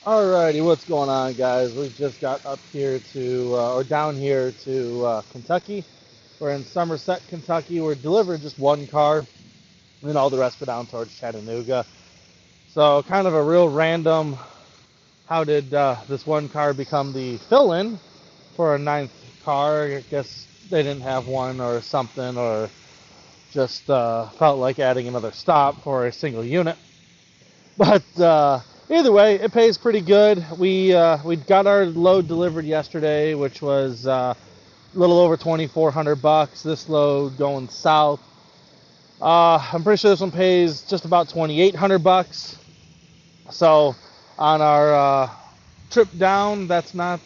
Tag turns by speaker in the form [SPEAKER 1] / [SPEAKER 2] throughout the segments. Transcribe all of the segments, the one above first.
[SPEAKER 1] Alrighty, what's going on, guys? We just got up here to, or down here to Kentucky. We're in Somerset, Kentucky. We're delivering just one car, and then all the rest go down towards Chattanooga. So, kind of a real random, how did this one car become the fill-in for a ninth car? I guess they didn't have one or something, or just felt like adding another stop for a single unit. But either way, it pays pretty good. We got our load delivered yesterday, which was a little over $2,400. This load going south, I'm pretty sure this one pays just about $2,800. So on our trip down, that's not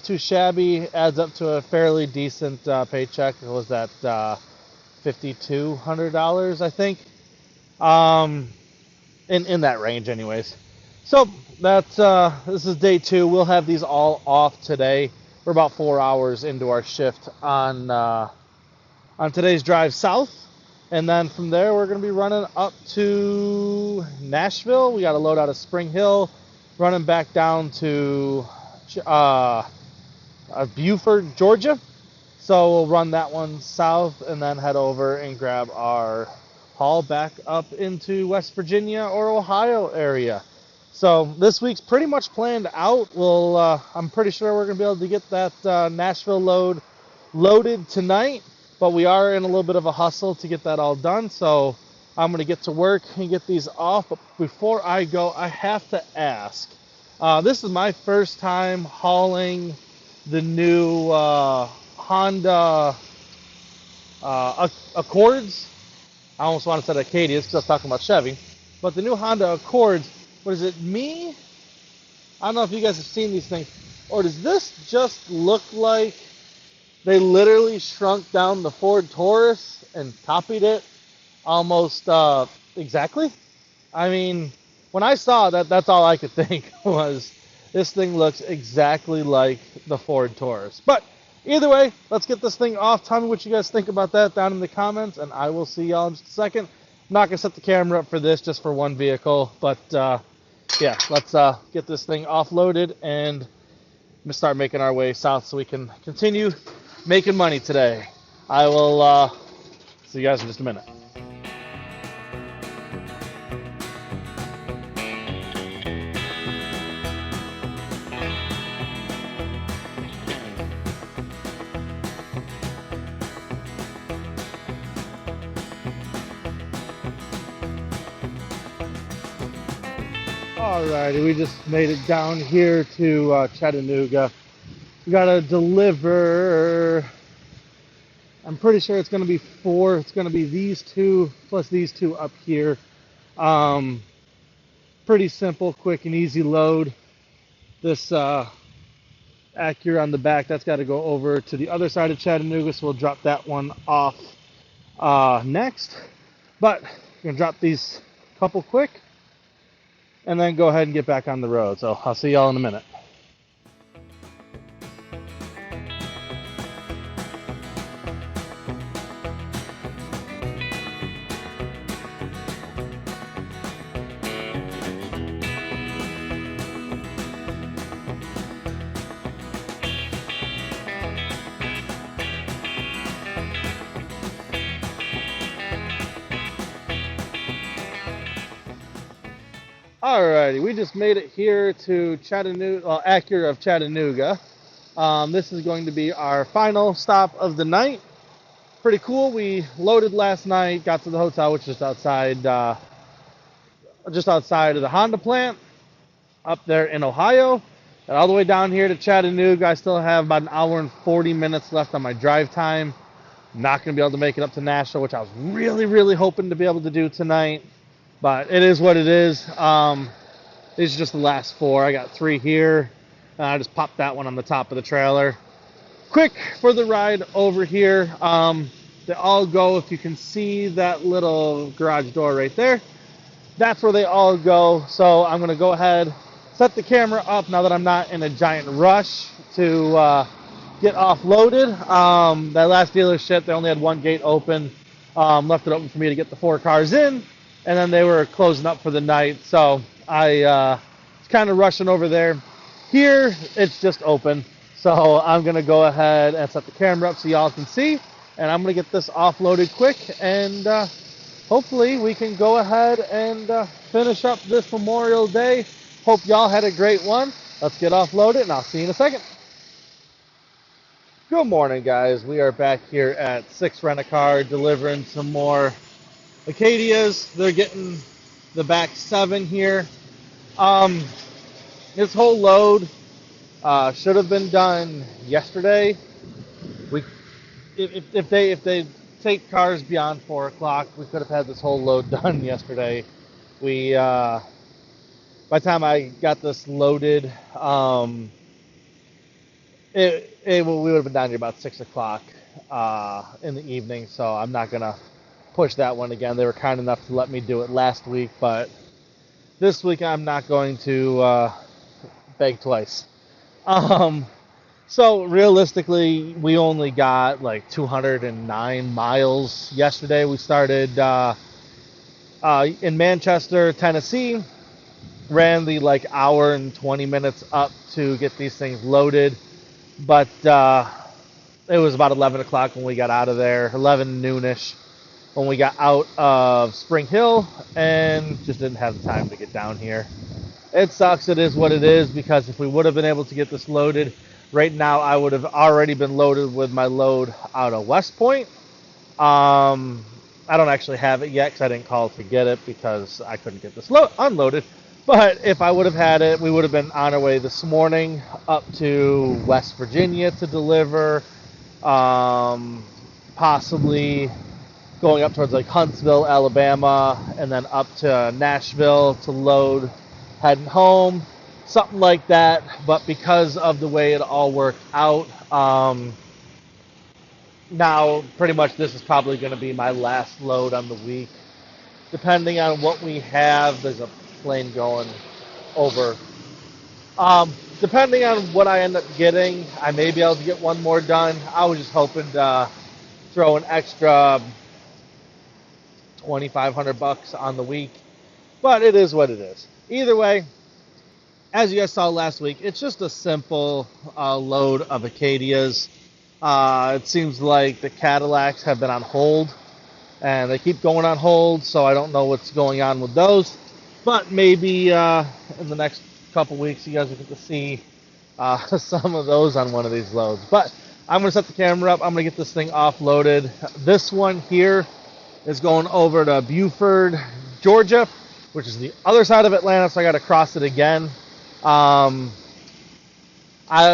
[SPEAKER 1] too shabby. Adds up to a fairly decent paycheck. It was at $5,200, I think. In that range, anyways. So that's this is day 2. We'll have these all off today. We're about 4 hours into our shift on today's drive south, and then from there we're going to be running up to Nashville. We got a load out of Spring Hill, running back down to Beaufort, Georgia. So we'll run that one south and then head over and grab our haul back up into West Virginia or Ohio area. So this week's pretty much planned out. I'm pretty sure we're going to be able to get that Nashville load loaded tonight, but we are in a little bit of a hustle to get that all done. So I'm going to get to work and get these off. But before I go, I have to ask. This is my first time hauling the new Honda Accords. I almost want to say Acadia because I was talking about Chevy. But the new Honda Accords, what is it, me? I don't know if you guys have seen these things. Or does this just look like they literally shrunk down the Ford Taurus and copied it almost exactly? I mean, when I saw that, that's all I could think was this thing looks exactly like the Ford Taurus. But either way, let's get this thing off. Tell me what you guys think about that down in the comments, and I will see y'all in just a second. I'm not going to set the camera up for this, just for one vehicle, but yeah, let's get this thing offloaded and start making our way south so we can continue making money today. I will see you guys in just a minute. Alrighty, we just made it down here to Chattanooga. We gotta deliver, I'm pretty sure it's gonna be 4. It's gonna be these 2 plus these 2 up here. Pretty simple, quick and easy load. This Acura on the back, that's gotta go over to the other side of Chattanooga, so we'll drop that one off next. But we're gonna drop these couple quick and then go ahead and get back on the road. So I'll see y'all in a minute. Alrighty, we just made it here to Chattanooga, Acura of Chattanooga. This is going to be our final stop of the night. Pretty cool. We loaded last night, got to the hotel, which is outside of the Honda plant, up there in Ohio, and all the way down here to Chattanooga. I still have about an hour and 40 minutes left on my drive time. I'm not going to be able to make it up to Nashville, which I was really, really hoping to be able to do tonight. But it is what it is. These are just the last 4. I got 3 here. I just popped that one on the top of the trailer. Quick for the ride over here. They all go, if you can see that little garage door right there, that's where they all go. So I'm going to go ahead, set the camera up now that I'm not in a giant rush to get offloaded. That last dealership, they only had one gate open. Left it open for me to get the 4 cars in, and then they were closing up for the night. So I it's kind of rushing over there. Here, it's just open. So I'm going to go ahead and set the camera up so y'all can see. And I'm going to get this offloaded quick. And hopefully we can go ahead and finish up this Memorial Day. Hope y'all had a great one. Let's get offloaded and I'll see you in a second. Good morning, guys. We are back here at 6 Rent-A-Car delivering some more Acadias. They're getting the back 7 here. This whole load should have been done yesterday. If they take cars beyond 4 o'clock, we could have had this whole load done yesterday. We by the time I got this loaded, we would have been down here about 6 o'clock in the evening, so I'm not going to push that one again. They were kind enough to let me do it last week, but this week I'm not going to beg twice. So realistically, we only got like 209 miles yesterday. We started in Manchester, Tennessee, ran the like hour and 20 minutes up to get these things loaded. But it was about 11 o'clock when we got out of there, 11 noonish when we got out of Spring Hill, and just didn't have the time to get down here. It sucks, it is what it is, because if we would have been able to get this loaded, right now I would have already been loaded with my load out of West Point. I don't actually have it yet because I didn't call to get it because I couldn't get this unloaded. But if I would have had it, we would have been on our way this morning up to West Virginia to deliver, possibly going up towards like Huntsville, Alabama, and then up to Nashville to load, heading home, something like that. But because of the way it all worked out, now pretty much this is probably going to be my last load on the week. Depending on what we have, there's a plane going over. Depending on what I end up getting, I may be able to get one more done. I was just hoping to throw an extra $2,500 on the week, but it is what it is. Either way, as you guys saw last week, it's just a simple load of Acadias. It seems like the Cadillacs have been on hold, and they keep going on hold, so I don't know what's going on with those. But maybe in the next couple weeks, you guys will get to see some of those on one of these loads. But I'm going to set the camera up. I'm going to get this thing offloaded. This one here is going over to Beaufort, Georgia, which is the other side of Atlanta, so I got to cross it again. I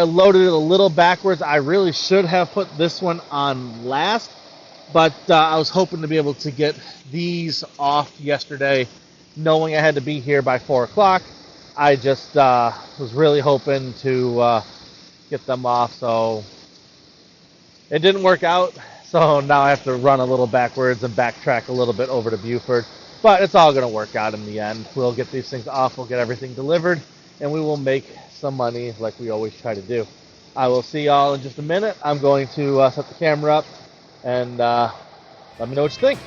[SPEAKER 1] loaded it a little backwards. I really should have put this one on last, but I was hoping to be able to get these off yesterday, knowing I had to be here by 4 o'clock. I just was really hoping to get them off, so it didn't work out. So now I have to run a little backwards and backtrack a little bit over to Beaufort. But it's all going to work out in the end. We'll get these things off, we'll get everything delivered, and we will make some money like we always try to do. I will see y'all in just a minute. I'm going to set the camera up and let me know what you think.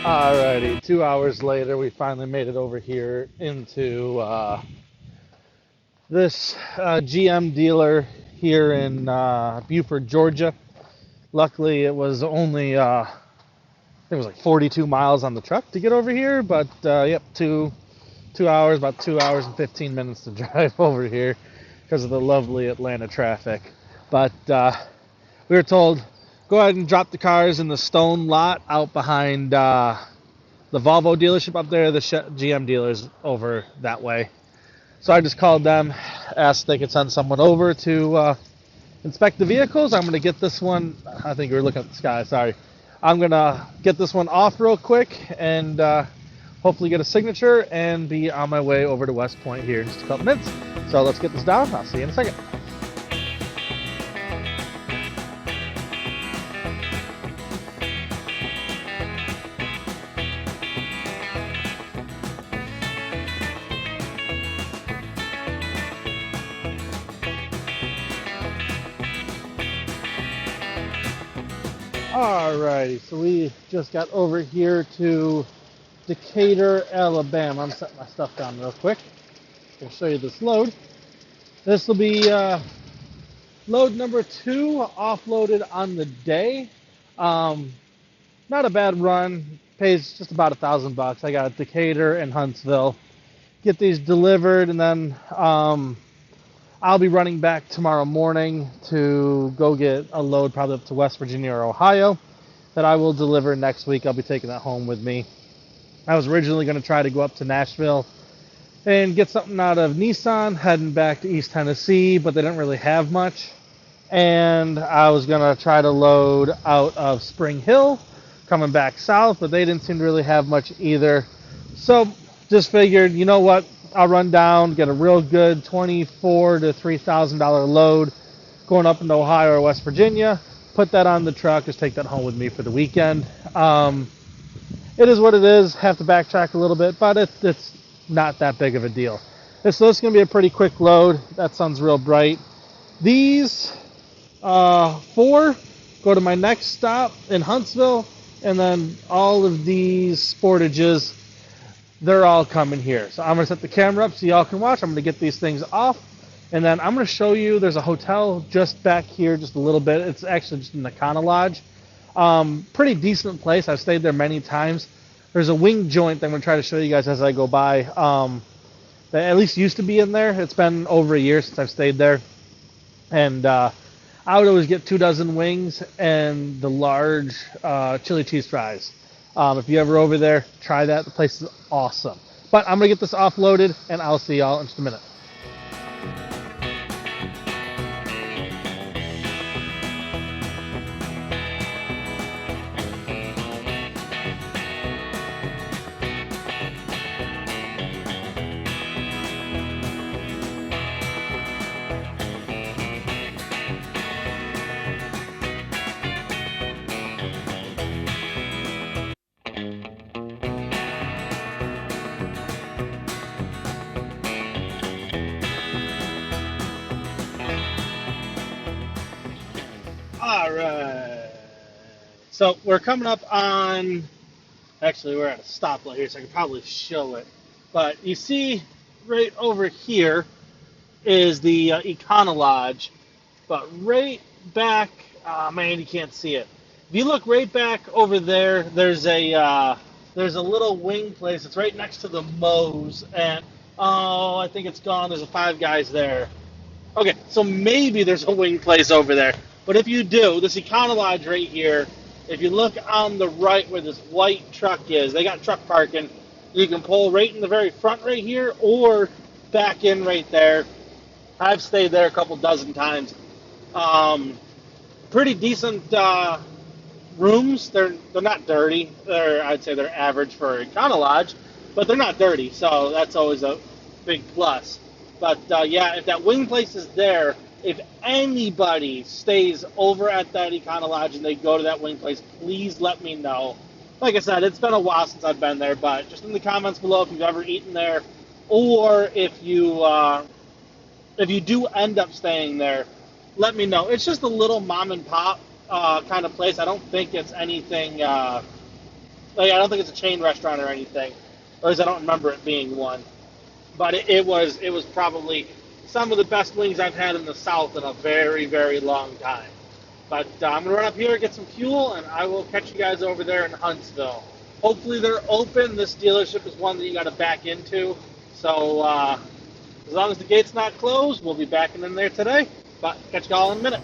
[SPEAKER 1] Alrighty, 2 hours later, we finally made it over here into this GM dealer here in Beaufort, Georgia. Luckily, it was only, I think it was like 42 miles on the truck to get over here, but yep, 2 hours, about 2 hours and 15 minutes to drive over here because of the lovely Atlanta traffic. But we were told, go ahead and drop the cars in the stone lot out behind the Volvo dealership up there. The GM dealer's over that way. So I just called them, asked if they could send someone over to inspect the vehicles. I'm going to get this one. I think you were looking at the sky. Sorry. I'm going to get this one off real quick and hopefully get a signature and be on my way over to West Point here in just a couple minutes. So let's get this down. I'll see you in a second. Alrighty, so we just got over here to Decatur, Alabama. I'm setting my stuff down real quick. I'll show you this load. This will be load number 2 offloaded on the day. Not a bad run. Pays just about $1,000. I got Decatur and Huntsville. Get these delivered, and then I'll be running back tomorrow morning to go get a load probably up to West Virginia or Ohio that I will deliver next week. I'll be taking that home with me. I was originally going to try to go up to Nashville and get something out of Nissan, heading back to East Tennessee, but they didn't really have much. And I was going to try to load out of Spring Hill, coming back south, but they didn't seem to really have much either. So just figured, you know what, I'll run down, get a real good $2,400 to $3,000 load going up into Ohio or West Virginia, put that on the truck, just take that home with me for the weekend. It is what it is. Have to backtrack a little bit, but it's not that big of a deal. So this is going to be a pretty quick load. That sun's real bright. These 4 go to my next stop in Huntsville, and then all of these sportages, they're all coming here. So I'm going to set the camera up so y'all can watch. I'm going to get these things off, and then I'm going to show you there's a hotel just back here, just a little bit. It's actually just an Econo Lodge. Pretty decent place. I've stayed there many times. There's a wing joint that I'm going to try to show you guys as I go by that at least used to be in there. It's been over a year since I've stayed there. And I would always get 2 dozen wings and the large chili cheese fries. If you're ever over there, try that. The place is awesome. But I'm going to get this offloaded, and I'll see y'all in just a minute. All right. So we're coming up on, actually we're at a stoplight here, so I can probably show it. But you see right over here is the Econo Lodge. But right back, man, you can't see it. If you look right back over there, there's a little wing place. It's right next to the Moe's, and oh, I think it's gone. There's a Five Guys there. Okay, so maybe there's a wing place over there. But if you do, this Econo Lodge right here, if you look on the right where this white truck is, they got truck parking. You can pull right in the very front right here or back in right there. I've stayed there a couple dozen times. Pretty decent rooms. They're not dirty. I'd say they're average for Econo Lodge, but they're not dirty, so that's always a big plus. But yeah, if that wing place is there, if anybody stays over at that Econo Lodge and they go to that wing place, please let me know. Like I said, it's been a while since I've been there, but just in the comments below if you've ever eaten there, or if you do end up staying there, let me know. It's just a little mom and pop kind of place. I don't think it's anything. I don't think it's a chain restaurant or anything, or at least I don't remember it being one. But it was probably some of the best wings I've had in the South in a very, very long time. But I'm going to run up here, get some fuel, and I will catch you guys over there in Huntsville. Hopefully they're open. This dealership is one that you got to back into. So as long as the gate's not closed, we'll be backing in there today. But catch you all in a minute.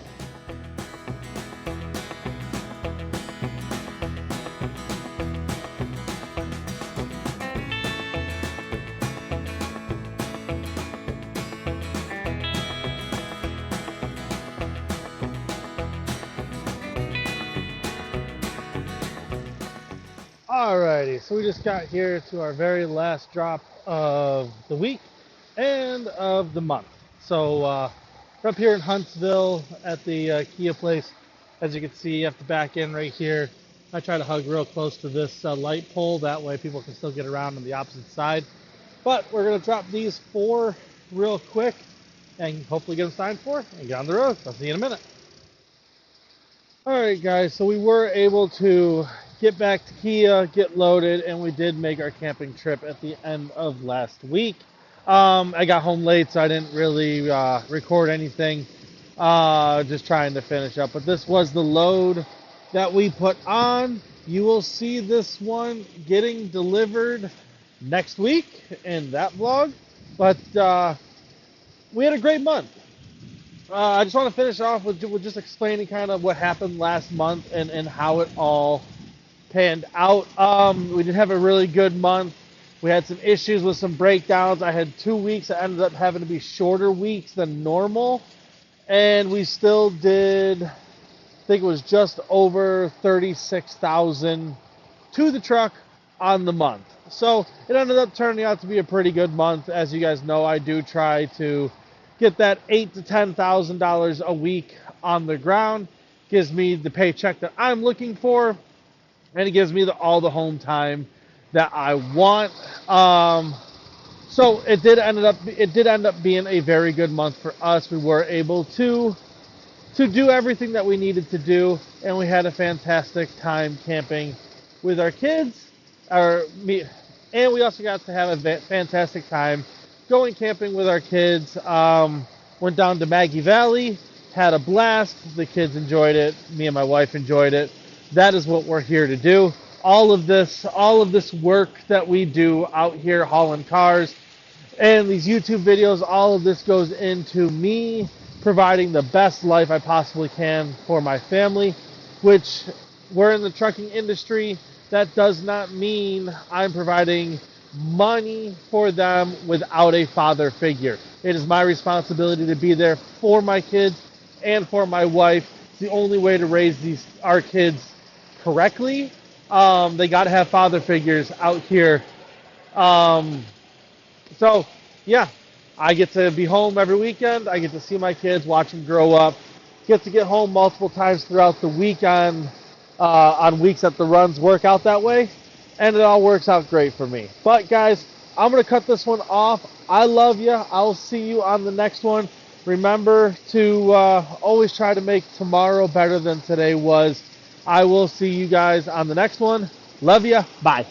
[SPEAKER 1] Alrighty, so we just got here to our very last drop of the week and of the month. So we're up here in Huntsville at the Kia place. As you can see, you have to back in right here. I try to hug real close to this light pole. That way people can still get around on the opposite side. But we're going to drop these 4 real quick and hopefully get them signed for and get on the road. I'll see you in a minute. All right, guys, so we were able to get back to Kia, get loaded, and we did make our camping trip at the end of last week. I got home late, so I didn't really record anything, just trying to finish up. But this was the load that we put on. You will see this one getting delivered next week in that vlog. But we had a great month. I just want to finish off with just explaining kind of what happened last month and how it all panned out. We did have a really good month. We had some issues with some breakdowns. I had 2 weeks that ended up having to be shorter weeks than normal. And we still did, I think it was just over 36,000 to the truck on the month. So it ended up turning out to be a pretty good month. As you guys know, I do try to get that $8,000 to $10,000 a week on the ground. Gives me the paycheck that I'm looking for, and it gives me all the home time that I want. So it did end up being a very good month for us. We were able to do everything that we needed to do, and we had a fantastic time camping with our kids, and we also got to have a fantastic time going camping with our kids. Went down to Maggie Valley, had a blast. The kids enjoyed it. Me and my wife enjoyed it. That is what we're here to do. All of this work that we do out here hauling cars and these YouTube videos, all of this goes into me providing the best life I possibly can for my family, which we're in the trucking industry. That does not mean I'm providing money for them without a father figure. It is my responsibility to be there for my kids and for my wife. It's the only way to raise our kids correctly. They got to have father figures out here. So, yeah, I get to be home every weekend. I get to see my kids, watch them grow up. Get to get home multiple times throughout the week on weeks that the runs work out that way. And it all works out great for me. But, guys, I'm going to cut this one off. I love you. I'll see you on the next one. Remember to always try to make tomorrow better than today was. I will see you guys on the next one. Love you. Bye.